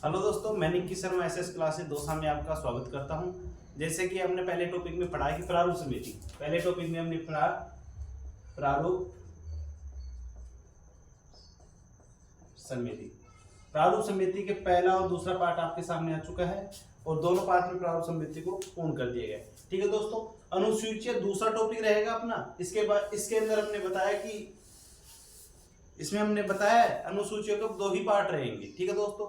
Hello दोस्तों, मैं Nikki Sharma SS classes dosa में आपका स्वागत करता हूं। जैसे कि हमने पहले टॉपिक में पढ़ा कि प्रारूप समिति। पहले टॉपिक में हमने पढ़ा प्रारूप समिति। प्रारूप समिति के पहला और दूसरा पार्ट आपके सामने आ चुका है और दोनों पार्ट में प्रारूप समिति को पूर्ण कर दिया गया। ठीक है दोस्तों, अनुसूची दूसरा टॉपिक रहेगा अपना। इसके बाद इसके अंदर हमने बताया कि इसमें हमने बताया अनुसूचियों के दो ही पार्ट रहेंगे। ठीक है दोस्तों,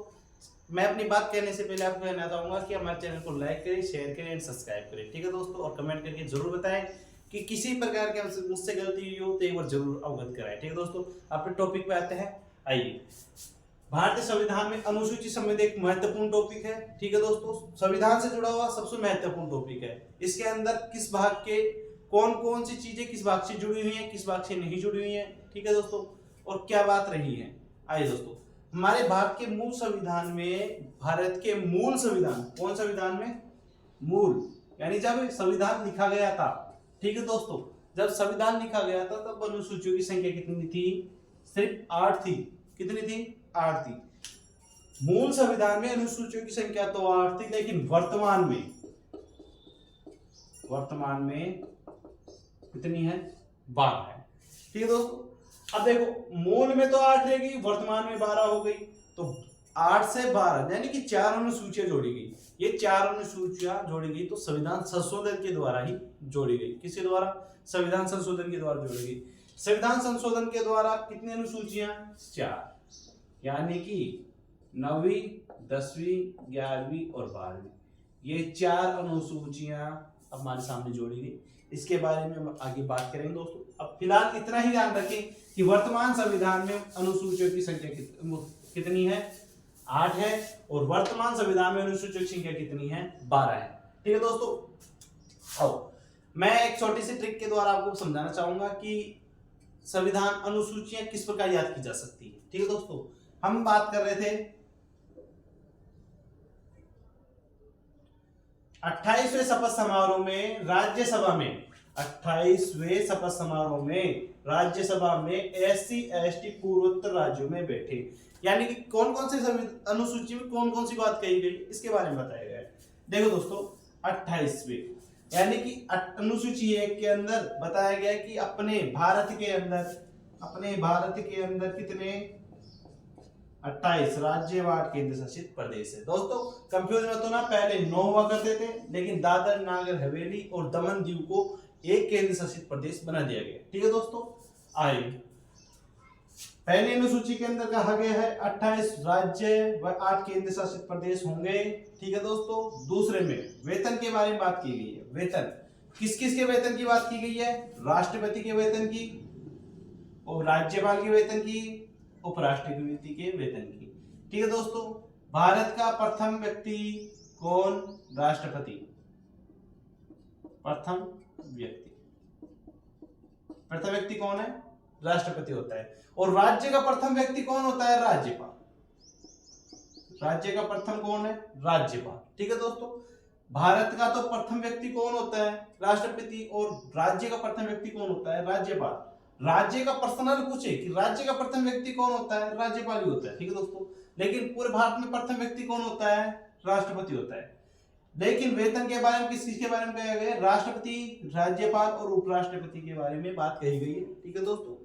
मैं अपनी बात कहने से पहले आपको कहना चाहूंगा कि हमारे चैनल को लाइक करें, शेयर करें एंड सब्सक्राइब करें। ठीक है दोस्तों, और कमेंट करके जरूर बताएं कि किसी प्रकार के मुझसे गलती हुई हो तो एक बार जरूर अवगत कराएं। ठीक है दोस्तों, अपने टॉपिक पे आते हैं। आइए, भारतीय संविधान में अनुसूची संबंधी एक महत्वपूर्ण टॉपिक है। ठीक है दोस्तों, संविधान से जुड़ा हुआ सबसे महत्वपूर्ण टॉपिक है। इसके अंदर किस भाग के कौन कौन सी चीजें किस भाग से जुड़ी हुई है, किस भाग से नहीं जुड़ी हुई है। ठीक है दोस्तों, और क्या बात रही है। आइए दोस्तों, हमारे भारत के मूल संविधान में, भारत के मूल संविधान, कौन संविधान में मूल, यानी जब संविधान लिखा गया था। ठीक है दोस्तों, जब संविधान लिखा गया था तब अनुसूचियों की संख्या कितनी थी? सिर्फ 8 थी। कितनी थी? 8 थी। मूल संविधान में अनुसूचियों की संख्या तो 8 थी, लेकिन वर्तमान में कितनी है? 12 है। ठीक है दोस्तों, अब देखो, मूल में तो 8 रहेगी, वर्तमान में 12 हो गई, तो 8 से 12 यानी कि 4 अनुसूचियां जोड़ी गई। ये 4 अनुसूचियां जोड़ी गई तो संविधान संशोधन के द्वारा ही जोड़ी गई। किसके द्वारा? संविधान संशोधन के द्वारा जोड़ी गई। संविधान संशोधन के द्वारा कितनी अनुसूचियां? 4, यानी कि 9वीं, 10वीं, 11वीं और 12वीं, ये 4 अनुसूचियां हमारे सामने जोड़ी गई। इसके बारे में हम आगे बात करेंगे दोस्तों। अब फिलहाल इतना ही ध्यान रखें कि वर्तमान संविधान में अनुसूचियों की संख्या कितनी है? 8 है, और वर्तमान संविधान में अनुसूचियों की संख्या कितनी है? 12 है। ठीक है दोस्तों, आओ मैं एक छोटी सी ट्रिक के द्वारा आपको समझाना चाहूंगा कि संविधान अनुसूचियां किस प्रकार याद की जा सकती है। ठीक है दोस्तों, हम बात कर रहे थे 28वें शपथ समारोह में राज्यसभा में, 28वें शपथ समारोह में राज्यसभा में SC ST पूर्वोत्तर राज्यों में बैठे, यानी कि कौन कौन से अनुसूची में कौन कौन सी बात कही गई, इसके बारे में बताया गया है। देखो दोस्तों, 28वें यानी कि अनुसूची 1 के अंदर बताया गया कि अपने भारत के अंदर कितने 28 राज्य व 8 केंद्र शासित प्रदेश है। दोस्तों कंफ्यूज मत होना, पहले 9 हुआ करते थे, लेकिन दादर नागर हवेली और दमन दीव को एक केंद्र शासित प्रदेश बना दिया गया। ठीक है दोस्तों, आइए, पहली अनुसूची के अंदर कहा गया है 28 राज्य व 8 केंद्र शासित प्रदेश होंगे। ठीक है दोस्तों, दूसरे में वेतन के बारे में बात की गई है। वेतन किस किस के वेतन की बात की गई है? राष्ट्रपति के वेतन की, और राज्यपाल के वेतन की, उपराष्ट्रपति के वेतन की। ठीक है दोस्तों, भारत का प्रथम व्यक्ति कौन? राष्ट्रपति। प्रथम व्यक्ति कौन है? राष्ट्रपति होता है। और राज्य का प्रथम व्यक्ति कौन होता है? राज्यपाल। राज्य का प्रथम कौन है? राज्यपाल। ठीक है दोस्तों, भारत का तो प्रथम व्यक्ति कौन होता है? राष्ट्रपति, और राज्य का प्रथम व्यक्ति कौन होता है? राज्यपाल। राज्य का पर्सनल पूछे कि राज्य का प्रथम व्यक्ति कौन होता है? राज्यपाल ही होता है। ठीक है दोस्तों, लेकिन पूरे भारत में प्रथम व्यक्ति कौन होता है? राष्ट्रपति होता है। लेकिन वेतन के बारे में किसके बारे में कहा गया है? राष्ट्रपति, राज्यपाल और उपराष्ट्रपति के बारे में बात कही गई है। ठीक है दोस्तों,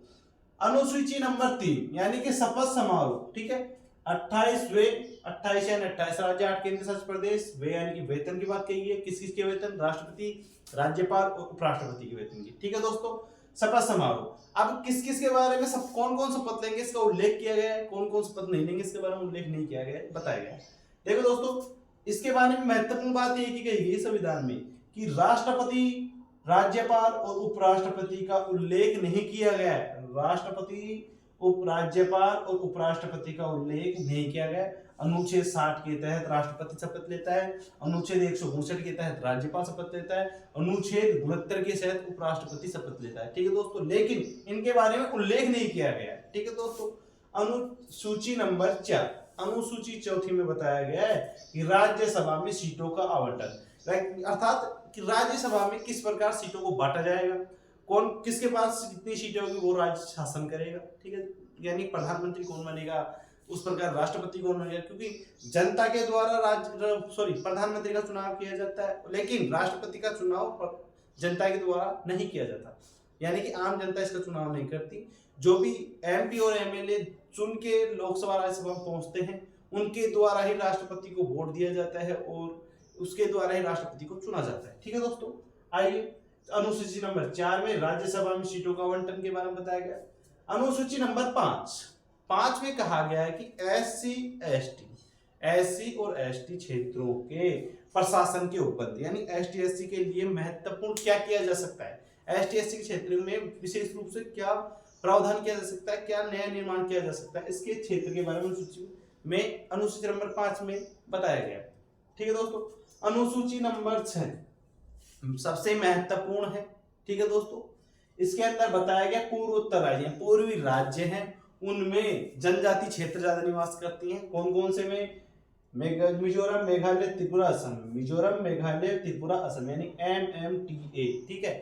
अनुसूची नंबर 3 यानी कि शपथ समारोह। ठीक है, 28 यानी 28 राज्य 8 केंद्र शासित प्रदेश, वे यानी कि वेतन की बात कही है। किस किस के वेतन? राष्ट्रपति, राज्यपाल और उपराष्ट्रपति के वेतन की। ठीक है दोस्तों, शपथ समारोह। अब किस किस के बारे में सब कौन कौन शपथ लेंगे इसका उल्लेख किया गया है, कौन कौन शपथ नहीं लेंगे इसके बारे में उल्लेख नहीं किया गया है, बताया गया है। देखो दोस्तों, इसके बारे में महत्वपूर्ण बात यह की गई है संविधान में कि राष्ट्रपति, राज्यपाल और उपराष्ट्रपति का उल्लेख नहीं किया गया है। राष्ट्रपति, राज्यपाल और उपराष्ट्रपति का उल्लेख नहीं किया गया। अनुच्छेद 60 के तहत राष्ट्रपति शपथ लेता है, अनुच्छेद 162 के तहत राज्यपाल शपथ लेता है, अनुच्छेद 69 के तहत उपराष्ट्रपति शपथ लेता है। ठीक है दोस्तों, लेकिन इनके बारे में उल्लेख नहीं किया गया है। ठीक है दोस्तों, अनुसूची नंबर 4, अनुसूची 4 में बताया गया है कि राज्यसभा में सीटों का आवंटन, अर्थात कि राज्यसभा में किस प्रकार सीटों को बांटा जाएगा, कौन किसके पास कितनी सीटें होगी वो राज्य शासन करेगा। ठीक है, यानी प्रधानमंत्री कौन बनेगा, उस प्रकार राष्ट्रपति कौन बनेगा, क्योंकि जनता के द्वारा प्रधानमंत्री का चुनाव किया जाता है, लेकिन राष्ट्रपति का चुनाव जनता के द्वारा नहीं किया जाता, यानी कि आम जनता इसका चुनाव नहीं करती। जो भी एमपी और एमएलए चुन के लोकसभा राज्यसभा में पहुंचते हैं उनके द्वारा ही राष्ट्रपति को वोट दिया जाता है और उसके द्वारा ही राष्ट्रपति को चुना जाता है। ठीक है दोस्तों, आइए अनुसूची नंबर 4 में राज्यसभा में सीटों का आवंटन के बारे में बताया गया। अनुसूची नंबर 5 में कहा गया है कि एससी और एसटी क्षेत्रों के प्रशासन के उपबंध, यानी एसटी एससी के लिए महत्वपूर्ण क्या किया जा सकता है, एसटी एससी के क्षेत्र में विशेष रूप से क्या प्रावधान किया जा सकता है, क्या नया निर्माण किया जा सकता है, इसके क्षेत्र के बारे में अनुसूची नंबर 5 में बताया गया। ठीक है दोस्तों, अनुसूची नंबर 6 सबसे महत्वपूर्ण है। ठीक है दोस्तों, इसके अंदर बताया गया पूर्वोत्तर राज्य, पूर्वी राज्य हैं, उनमें जनजाति क्षेत्र ज्यादा निवास करती हैं। कौन कौन से में? मिजोरम, मेघालय, त्रिपुरा, असम। मिजोरम, मेघालय, त्रिपुरा, असम, यानी MMTA। ठीक है,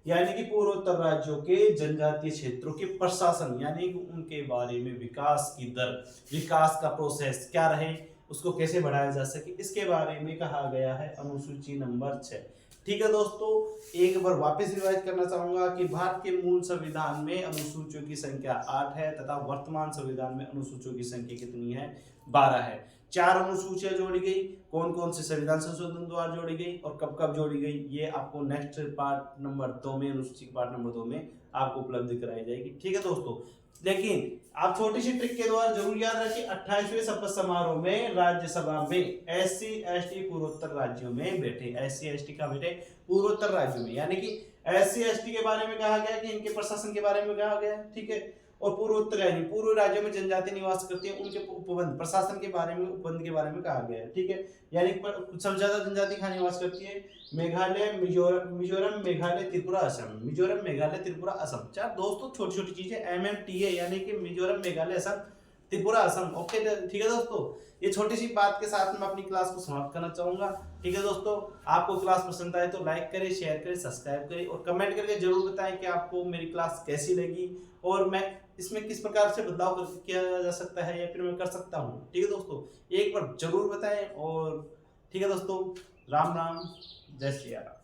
यानी कि पूर्वोत्तर राज्यों के जनजातीय क्षेत्रों के प्रशासन, यानी कि उनके बारे में विकास की दर, विकास का प्रोसेस क्या रहे, उसको कैसे बढ़ाया जा सके, इसके बारे में कहा गया है अनुसूची नंबर 6। ठीक है दोस्तों, एक बार वापस रिवाइज करना चाहूंगा कि भारत के मूल संविधान में अनुसूचियों की संख्या 8 है तथा वर्तमान संविधान में अनुसूचियों की संख्या कितनी है? 12 है। 4 अनुसूचियां जोड़ी गई, कौन कौन से संविधान संशोधन द्वारा जोड़ी गई और कब कब जोड़ी गई, ये आपको नेक्स्ट पार्ट नंबर 2 में, अनुसूची पार्ट नंबर 2 में आपको उपलब्ध कराई जाएगी। ठीक है दोस्तों, लेकिन आप छोटी सी ट्रिक के द्वारा जरूर याद रखिए, 28वें शपथ समारोह में राज्यसभा में एससी एसटी पूर्वोत्तर राज्यों में बैठे, एससी एसटी का बैठे पूर्वोत्तर राज्यों में, यानी कि एससी एसटी के बारे में कहा गया कि इनके प्रशासन के बारे में कहा गया। ठीक है, और पूर्वोत्तर यानी पूर्व राज्यों में जनजाति निवास करती है, उनके उपबंध प्रशासन के बारे में, उपबंध के बारे में कहा गया है। ठीक है, यानी सबसे ज्यादा जनजाति कहाँ निवास करती है? मेघालय, मिजोरम, मेघालय, त्रिपुरा, असम। मिजोरम, मेघालय, त्रिपुरा, असम। 4 दोस्तों छोटी छोटी चीजें, MMTA यानी कि मिजोरम, मेघालय, असम, त्रिपुरा, असम। ओके, ठीक है दोस्तों, ये छोटी सी बात के साथ मैं अपनी क्लास को समाप्त करना चाहूंगा। ठीक है दोस्तों, आपको क्लास पसंद आए तो लाइक करें, शेयर करें, सब्सक्राइब करें और कमेंट करके जरूर बताएं कि आपको मेरी क्लास कैसी लगी और मैं इसमें किस प्रकार से बदलाव किया जा सकता है या फिर मैं कर सकता हूँ। ठीक है दोस्तों, एक बार जरूर बताएं। और ठीक है दोस्तों, राम राम, जय श्री राम।